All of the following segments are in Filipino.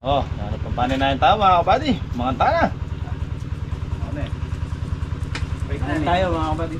Oh, pampanin na yung tao mga kabady. Mga tana. Ano eh? Wait Ano tayo mga kabady?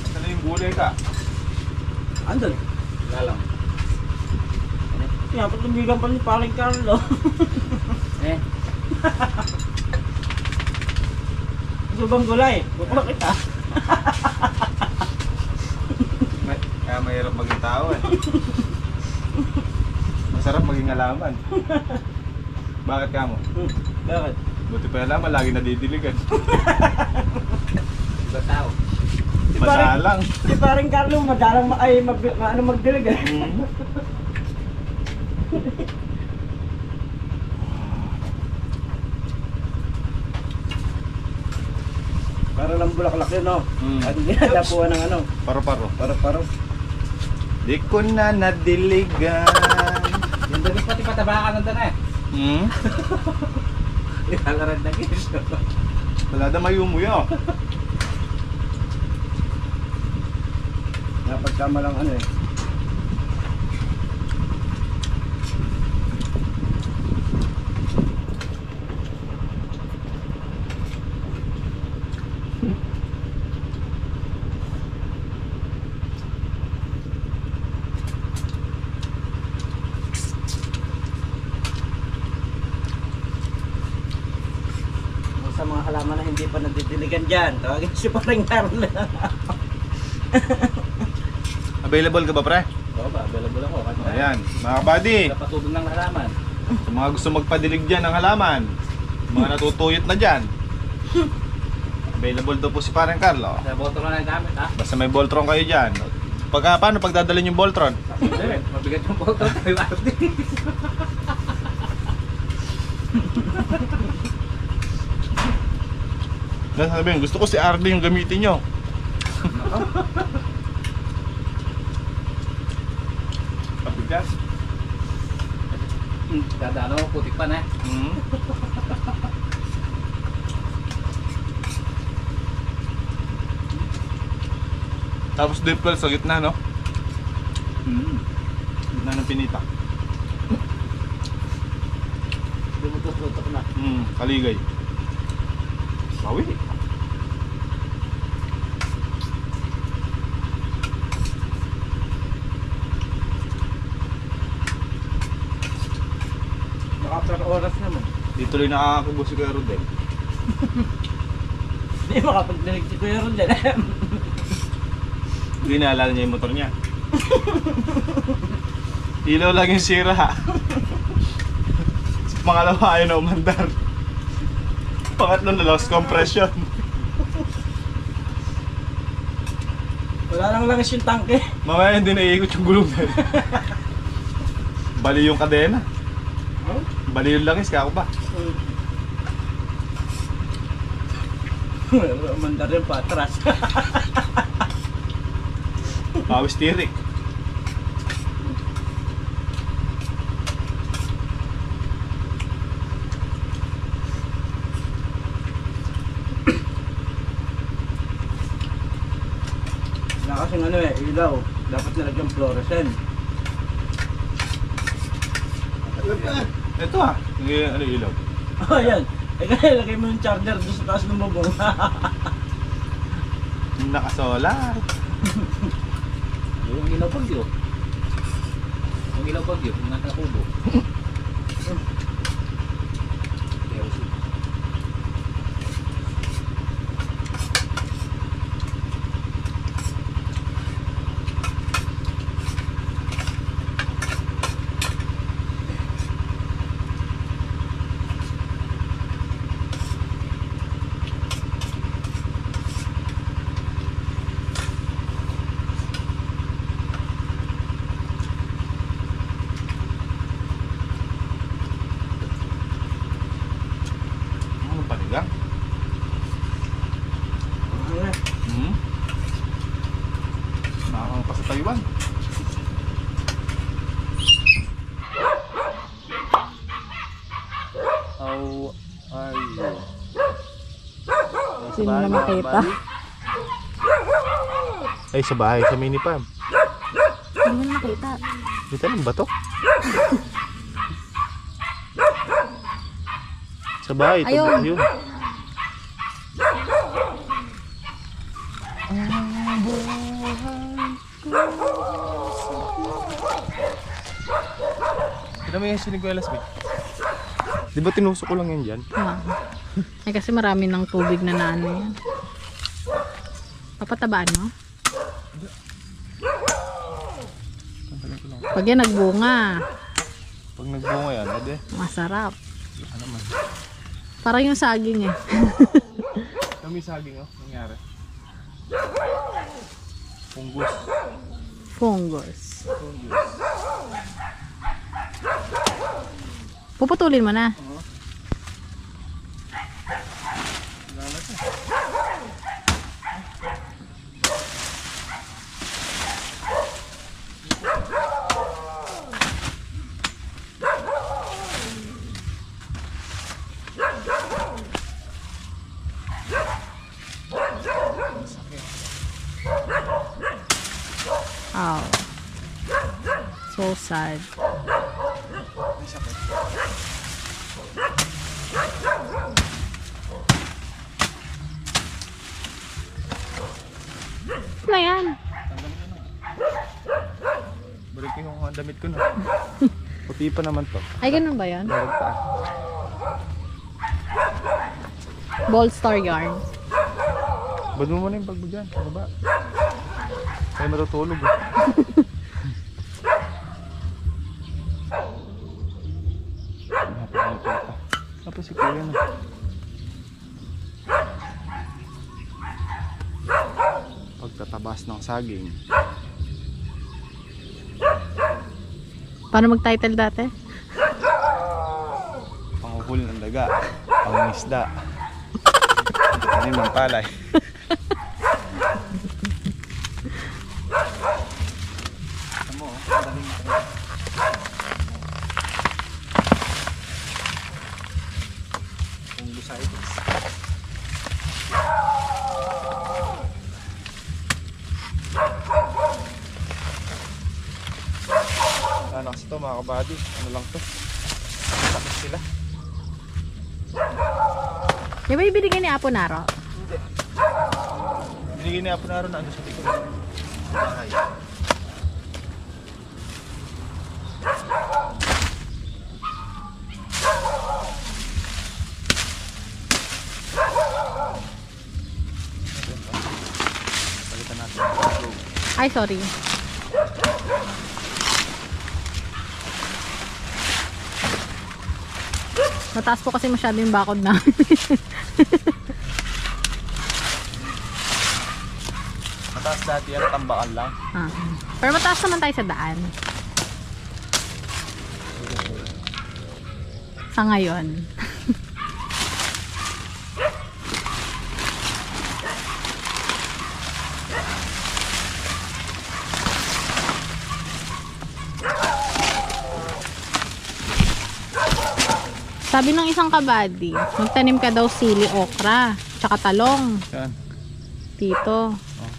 Saan yung gulay ka? Andun. Lalang. Kaya patumigan pa ni paring Carlo. Eh? Subang gulay. Bukla kita. Kaya mahirap maging tao eh. Masarap maging alaman. Bakit ka mo? Bakit? Buti pa alaman, lagi nadidiligan. Iba tao. Madalang. Si paring Carlo madalang magdilig eh. Para lang bulaklak yun, no? At hindi nadapuan ng ano. Paro-paro. Paro-paro. Di ko na nadiligan. Yung dali pati patabakan ng tanay. Ilalaraad na kiso. Wala na may umuyo. Napagkama lang ano eh. Sa mga halaman na hindi pa nadidiligan dyan, tawagin si paring Carlo. Available ka ba pre? Oo ba? Available ako. Ayan, mga kabady. Kapatulong ng halaman. Sa mga gusto magpadilig dyan ng halaman, mga natutuyot na dyan, available to po si parang Carlo. Sa boto lang ang gamit ha? Basta may Voltron kayo dyan. Paano pagdadalhin yung Voltron? Mabigat yung boto. Tayo arte. Sabihin, gusto ko si RD yung gamitin nyo. Pabigas. Dadaan ako, putik pa na. Tapos deep well sa gitna, no? Gitna ng pinita. Dumututok na. Kaligay. Bawi. Nakapar oras naman. Di tuloy nakakakibo si Kuya Rodel. Hindi makapagdilig si Kuya Ron dyan. Hindi naalala niya yung motor niya. Ilaw lang yung sira. Pangalawa ayaw na umandar. Pangatlo na lost compression. Wala lang langis yung tangke. Mamaya hindi naiikot yung gulong na. Bali yung kadena. Bali yung langis, kako ba? Mandar yung patras. Pawis tirik. Wala kasing ano eh, ilaw. Dapat nilagyan fluorescent. Ito ah, yung ano ilaw. Oh, yan. Eh kaya lagay mo yung charger doon sa taas ng bubong. Nakasolar. Yung ilaw bagyo. Yung ilaw bagyo, yung nasa kubo. Ano panigang? Nakakang pa sa Taiwan. How are you? Sino na makita? Ay, sa bahay, sa mini farm. Sino na makita? Dito lang ba to? Sa bahay, Ayun. yun. Tignan mo yung siniguelas, Vic. Di ba tinusok ko lang yan dyan? Ah. Ay kasi marami ng tubig na naano yan. Papatabaan mo? Pag yan nagbunga, Pag nagbunga yan, ade. masarap. Ano naman? Parang yung saging eh. Kami saging, oh. Nangyari. Fungus. Fungus. Puputulin mo na. Oh. So sad. Ano na yan? Balik ko yung damit ko na. Puti pa naman to. Ay, ganun ba yan? Balik pa. Ball Star Yarn. Bad mo muna yung bag mo dyan. Ano ba? Kaya matutulog eh. Tapos si Kuya na. Pagtatabas ng saging. Paano mag-title dati? Panguhuli ng daga. Pangisda. Tanim ng palay. Tamo, daling fungusitis. Ano kasi to mga kabady? Ano lang to? Tapos sila. Di ba ibinigay ni Aponaro? Binigay ni Aponaro na ano sa likod. Bahay. Palitan natin. Ay, sorry. Mataas po kasi masyado yung bakod na. Mataas dati yan, tambakan lang. Ah. Pero mataas naman tayo sa daan. Sa ngayon. Sabi ng isang kabady, magtanim ka daw sili, okra, tsaka talong. Saan? Dito. Oh.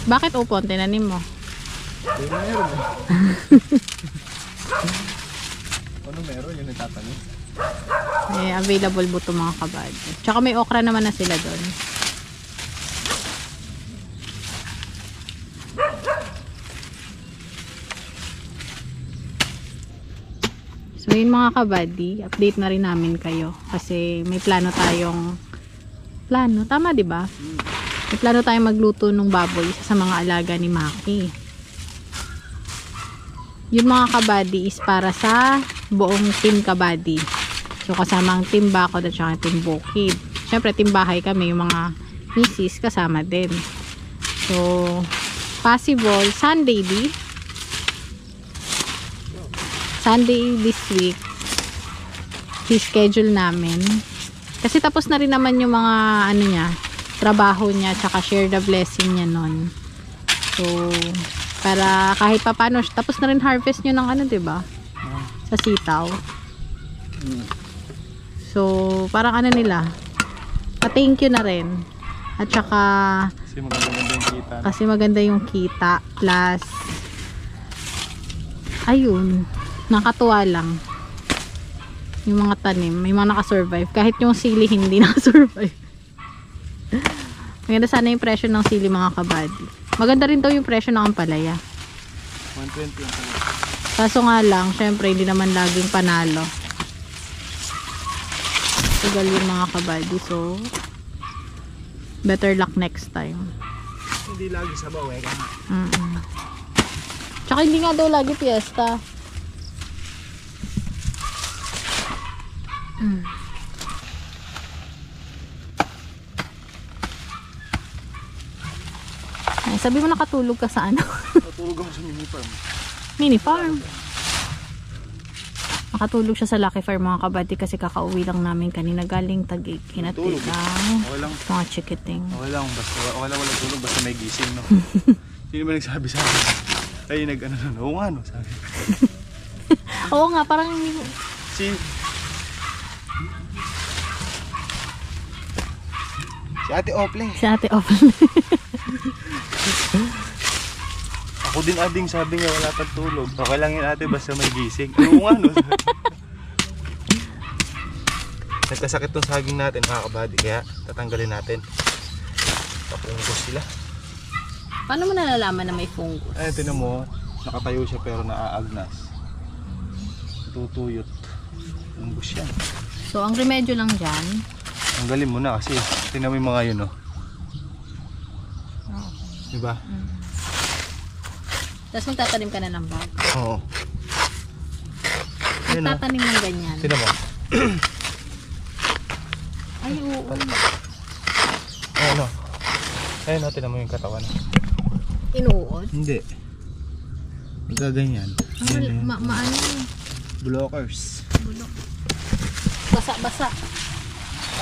Bakit upon tinanim mo? Hindi meron eh. Ano meron? Yun nagtatanim. Eh, available buto mga kabady. Tsaka may okra naman na sila doon. So yun mga kabady, update na rin namin kayo kasi may plano tayong tama 'di ba? May plano tayong magluto ng baboy sa mga alaga ni Maki. Yun mga kabady is para sa buong team kabady. So kasama ang team Bakod at saka team Bukid. Syempre team bahay kami, yung mga misis kasama din. So possible Sunday this week i-schedule namin kasi tapos na rin naman yung mga ano niya, trabaho niya tsaka share the blessing niya nun. So para kahit papano tapos na rin harvest niyo ng ano, diba, sa sitaw. So parang ano nila, pa-thank you na rin at saka kasi maganda yung kita plus ayun, nakatuwa lang Yung mga tanim, may mga nakasurvive. Kahit yung sili hindi nakasurvive. Maganda sana yung presyo ng sili mga kabady. Maganda rin daw yung presyo ng ampalaya. 120 yung pala. Kaso nga lang, syempre hindi naman laging panalo. Tugal yung mga kabady. So, better luck next time. Hindi lagi sa bawe ka nga. Tsaka hindi nga daw lagi fiesta. Ay, sabi mo nakatulog ka sa ano? Natulog ako sa mini farm. Mini farm. Nakatulog siya sa Lucky Farm mga kabady kasi kakauwi lang namin kanina galing Taguig. Hinatid Tulog. lang Okay lang. mga chikiting. Okay lang. Basta okay lang walang tulog. Basta may gising, no? Sino ba nagsabi sa akin? Ay, nag-ano na. Oo nga, no? Sabi. Oo nga, parang Si Ate Ople. si Ate Off. Ako din ading sabi niya wala kang tulog. Okay lang yun ate basta may gising. Oo nga no. Nagkasakit tong saging natin mga kabady kaya tatanggalin natin. Tapungkos sila. Paano mo nalalaman na may fungus? Ay tinan mo, nakatayo siya pero naaagnas. Tutuyot. Fungus yan. So, ang remedyo lang dyan, Tanggalin mo na kasi tinan mo yung mga yun oh. Diba? tapos magtatanim ka na ng bag. Oo. Ayun oh. Magtatanim ng ganyan. Tinan mo. Ay, oo. Ayun oh. Ayun oh, tinan mo yung katawan. Inuod? Hindi. Gaganyan. Maano yun? Blockers. Bulok. Basa-basa.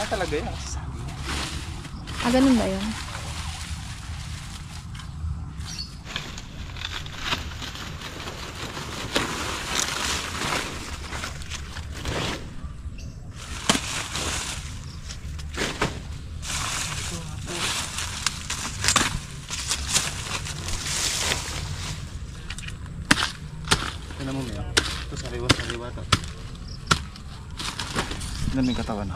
Talaga yan. Ganun ba yun? Tignan mo niya. Ito sariwa to. Tignan mo yung katawan.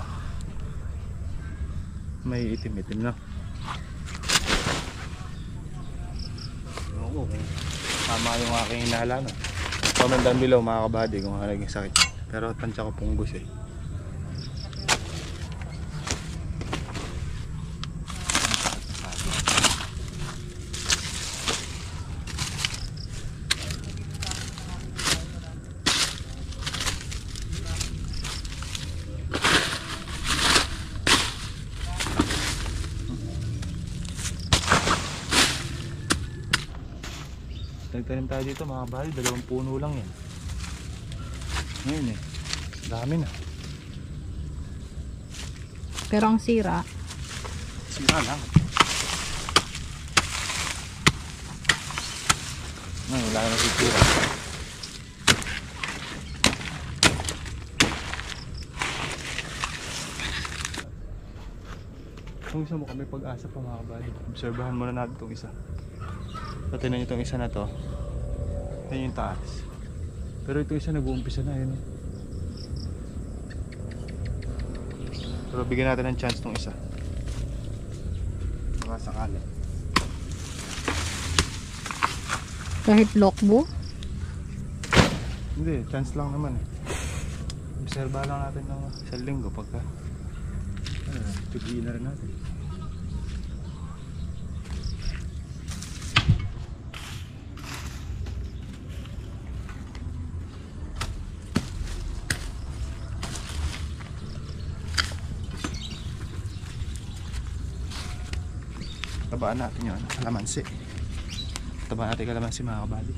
May itim-itim na. Oo, tama yung aking hinala no. Comment down below mga kabady kung ano naging sakit. Pero tansya ko punggos eh. Nagtanim tayo dito mga kabady, 2 puno lang yan. Ngayon eh, dami na. Pero ang sira, Sira lang. Ngayon, wala na sisira. Kung gusto mo kami pag-asa pa mga kabady, obserbahan muna natin itong isa. So, tingnan nyo itong isa na to. Yan yung taas. Pero itong isa nag-uumpisa na yun. Pero bigyan natin ng chance itong isa. Baka sakali. kahit lokbo. Hindi, chance lang naman eh. Obserba lang natin ng 1 linggo pagka tugiin na rin natin. Tabaan natin yun, kalamansi. Tabaan natin kalamansi mga kabady.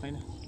Okay na.